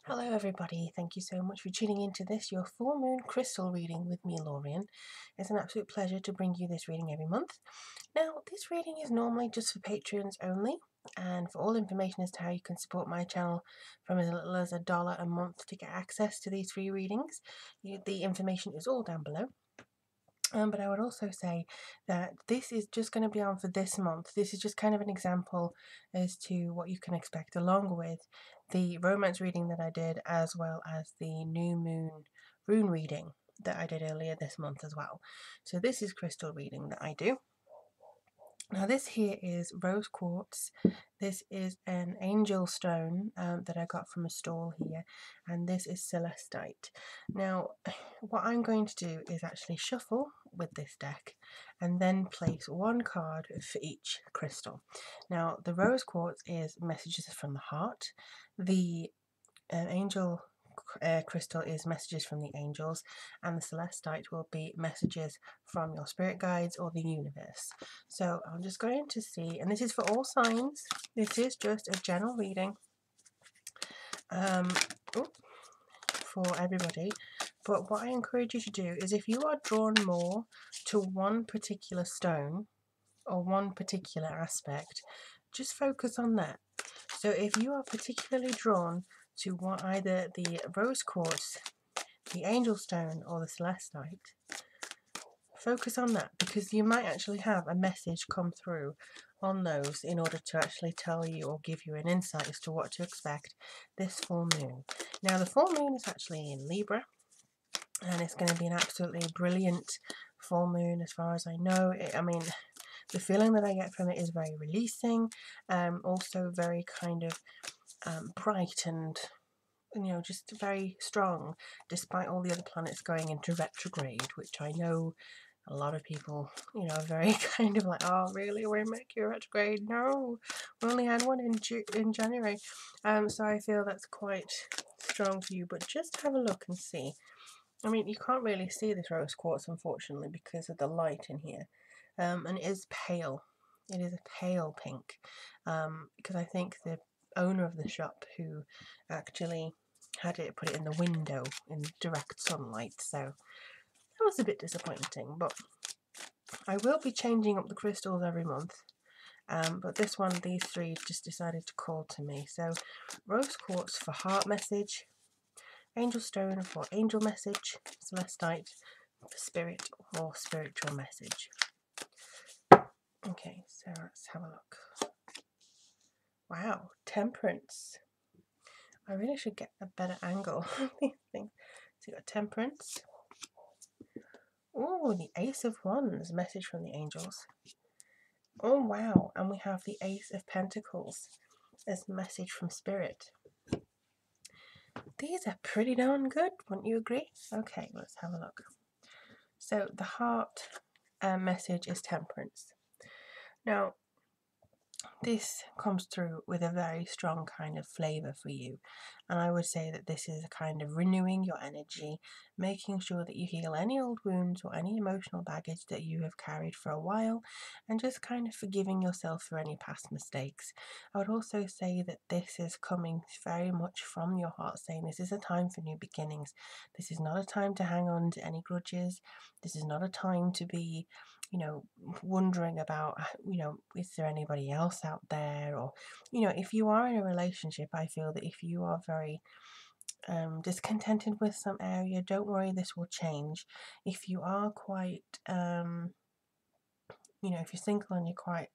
Hello everybody, thank you so much for tuning into this, your full moon crystal reading with me, Lorien. It's an absolute pleasure to bring you this reading every month. Now, this reading is normally just for Patreons only, and for all information as to how you can support my channel from as little as $1 a month to get access to these free readings, the information is all down below. But I would also say that this is just going to be on for this month. This is just kind of an example as to what you can expect, along with the romance reading that I did, as well as the new moon rune reading that I did earlier this month as well. So this is crystal reading that I do. Now this here is rose quartz. This is an angel stone that I got from a stall here, and this is celestite. Now what I'm going to do is actually shuffle with this deck and then place one card for each crystal. Now the rose quartz is messages from the heart, the angel crystal is messages from the angels, and the celestite will be messages from your spirit guides or the universe. So I'm just going to see, and this is for all signs, this is just a general reading for everybody. But what I encourage you to do is, if you are drawn more to one particular stone or one particular aspect, just focus on that. So if you are particularly drawn to either the rose quartz, the angel stone, or the celestite, focus on that, because you might actually have a message come through on those in order to actually tell you or give you an insight as to what to expect this full moon. Now the full moon is actually in Libra, and it's going to be an absolutely brilliant full moon as far as I know. I mean, the feeling that I get from it is very releasing, also very kind of bright and, just very strong, despite all the other planets going into retrograde, which I know a lot of people, are very kind of like, oh, really? We're in Mercury retrograde? No, we only had one in January. So I feel that's quite strong for you, but just have a look and see. I mean, you can't really see this rose quartz, unfortunately, because of the light in here. And it is pale. It is a pale pink. Because I think the owner of the shop who actually had it put it in the window in direct sunlight, so that was a bit disappointing. But I will be changing up the crystals every month. But this one, these three just decided to call to me. So rose quartz for heart message, angel stone for angel message, celestite for spirit or spiritual message. Okay, so let's have a look. Wow, temperance. I really should get a better angle of these things. So you got temperance. Oh, the Ace of Wands, message from the angels. Oh wow, and we have the Ace of Pentacles as message from spirit. These are pretty darn good, wouldn't you agree? Okay, let's have a look. So the heart message is temperance. Now, this comes through with a very strong kind of flavour for you, and I would say that this is a kind of renewing your energy, making sure that you heal any old wounds or any emotional baggage that you have carried for a while, and just kind of forgiving yourself for any past mistakes. I would also say that this is coming very much from your heart, saying this is a time for new beginnings. This is not a time to hang on to any grudges. This is not a time to be wondering about, is there anybody else out there? Or, if you are in a relationship, I feel that if you are very discontented with some area, don't worry, this will change. If you are quite, if you're single and you're quite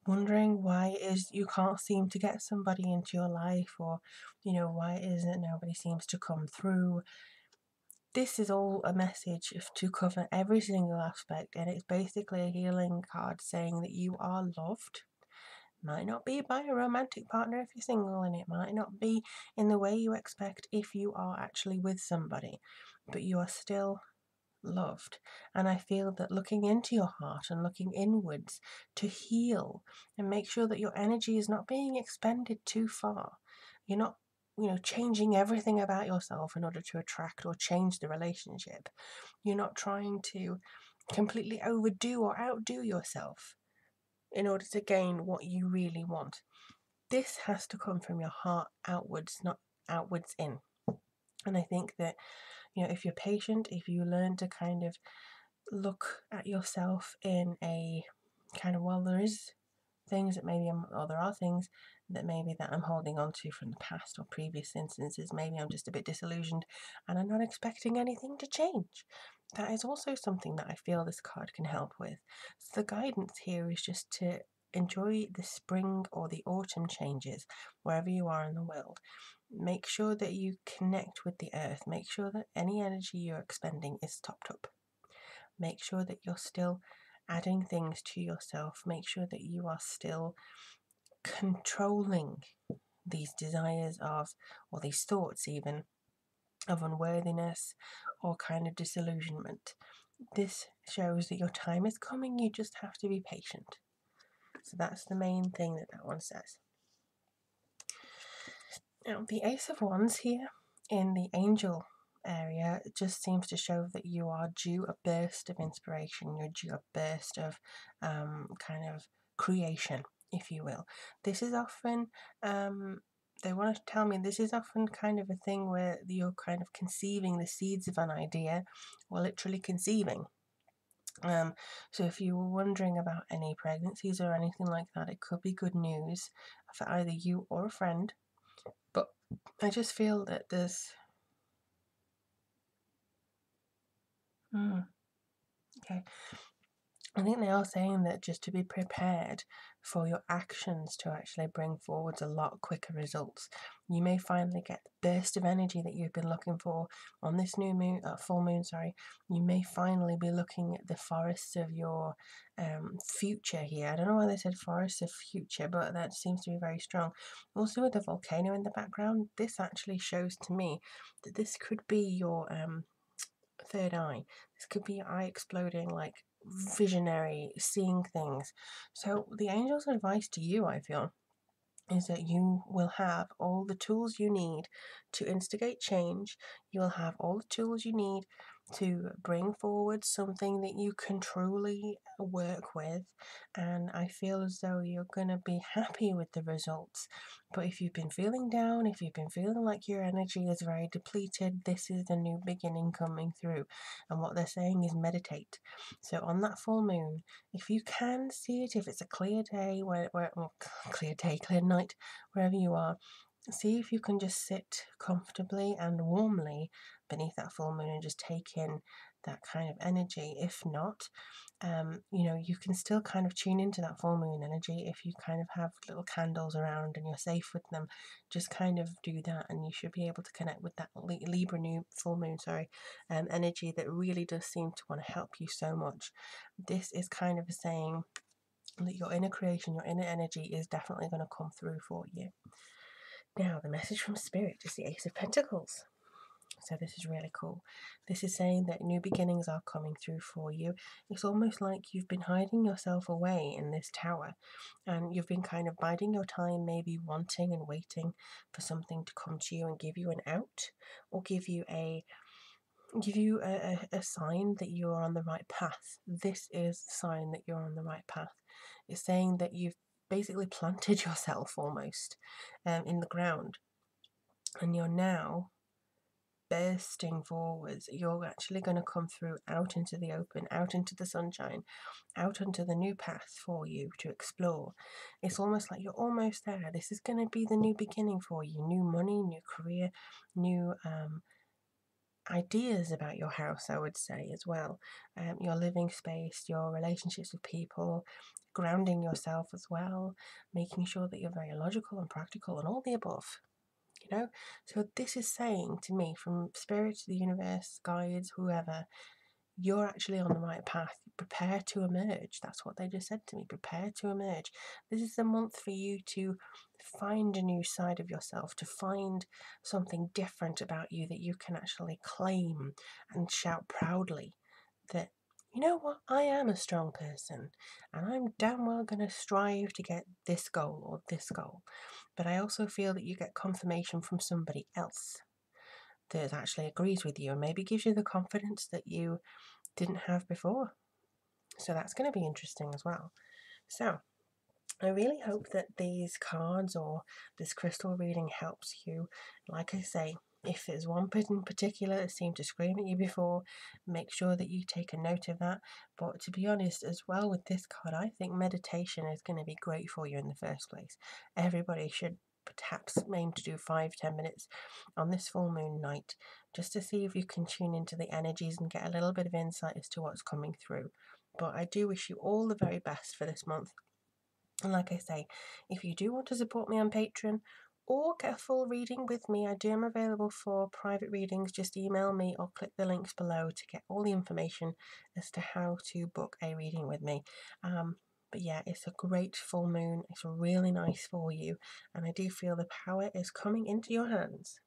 wondering why it is you can't seem to get somebody into your life, or, why is it nobody seems to come through, this is all a message to cover every single aspect, and it's basically a healing card saying that you are loved. Might not be by a romantic partner if you're single, and it might not be in the way you expect if you are actually with somebody, but you are still loved. And I feel that looking into your heart and looking inwards to heal and make sure that your energy is not being expended too far. You're not changing everything about yourself in order to attract or change the relationship. You're not trying to completely overdo or outdo yourself in order to gain what you really want. This has to come from your heart outwards, not outwards in. And I think that, you know, if you're patient, if you learn to kind of look at yourself in a kind of, well, there is things that maybe there are things that maybe that I'm holding on to from the past or previous instances. Maybe I'm just a bit disillusioned and I'm not expecting anything to change. That is also something that I feel this card can help with. So the guidance here is just to enjoy the spring or the autumn changes wherever you are in the world. Make sure that you connect with the earth. Make sure that any energy you're expending is topped up. Make sure that you're still adding things to yourself. Make sure that you are still controlling these desires of, or these thoughts even, of unworthiness or kind of disillusionment. This shows that your time is coming, you just have to be patient. So that's the main thing that that one says. Now, the Ace of Wands here in the angel area just seems to show that you are due a burst of inspiration, you're due a burst of kind of creation, if you will. This is often, they want to tell me this is often kind of a thing where you're kind of conceiving the seeds of an idea, or literally conceiving. So if you were wondering about any pregnancies or anything like that, it could be good news for either you or a friend. But I just feel that there's... okay. I think they are saying that just to be prepared for your actions to actually bring forwards a lot quicker results. You may finally get the burst of energy that you've been looking for on this new moon, full moon, sorry. You may finally be looking at the forests of your future here. I don't know why they said forests of future, but that seems to be very strong. Also with the volcano in the background, this actually shows to me that this could be your third eye. This could be your eye exploding, like visionary, seeing things. So the angel's advice to you, I feel, is that you will have all the tools you need to instigate change. You will have all the tools you need to bring forward something that you can truly work with, and I feel as though you're going to be happy with the results. But if you've been feeling down, if you've been feeling like your energy is very depleted, this is the new beginning coming through. And what they're saying is meditate. So on that full moon, if you can see it, if it's a clear day, clear day, clear night, wherever you are, see if you can just sit comfortably and warmly beneath that full moon and just take in that kind of energy. If not, you know, you can still kind of tune into that full moon energy. If you kind of have little candles around and you're safe with them, just kind of do that and you should be able to connect with that Libra new full moon, energy that really does seem to want to help you so much. This is kind of saying that your inner creation, your inner energy is definitely going to come through for you. Now, the message from Spirit is the Ace of Pentacles. So this is really cool. This is saying that new beginnings are coming through for you. It's almost like you've been hiding yourself away in this tower and you've been kind of biding your time, maybe wanting and waiting for something to come to you and give you an out, or give you a sign that you're on the right path. This is the sign that you're on the right path. It's saying that you've basically planted yourself almost in the ground, and you're now bursting forwards. You're actually going to come through out into the open, out into the sunshine, out onto the new path for you to explore. It's almost like you're almost there. This is going to be the new beginning for you. New money, new career, new ideas about your house, I would say, as well. Your living space, your relationships with people, grounding yourself as well, making sure that you're very logical and practical and all the above. You know, so this is saying to me, from Spirit, the universe, guides, whoever, you're actually on the right path. Prepare to emerge. That's what they just said to me. Prepare to emerge. This is the month for you to find a new side of yourself, to find something different about you that you can actually claim and shout proudly that, you know what, I am a strong person and I'm damn well going to strive to get this goal or this goal. But I also feel that you get confirmation from somebody else that actually agrees with you and maybe gives you the confidence that you didn't have before. So that's going to be interesting as well. So I really hope that these cards or this crystal reading helps you. Like I say, if there's one in particular that seemed to scream at you before, make sure that you take a note of that. But to be honest, as well with this card, I think meditation is going to be great for you in the first place. Everybody should perhaps aim to do 5-10 minutes on this full moon night, just to see if you can tune into the energies and get a little bit of insight as to what's coming through. But I do wish you all the very best for this month. And like I say, if you do want to support me on Patreon or get a full reading with me, I am available for private readings. Just email me or click the links below to get all the information as to how to book a reading with me. But yeah, it's a great full moon. It's really nice for you. And I do feel the power is coming into your hands.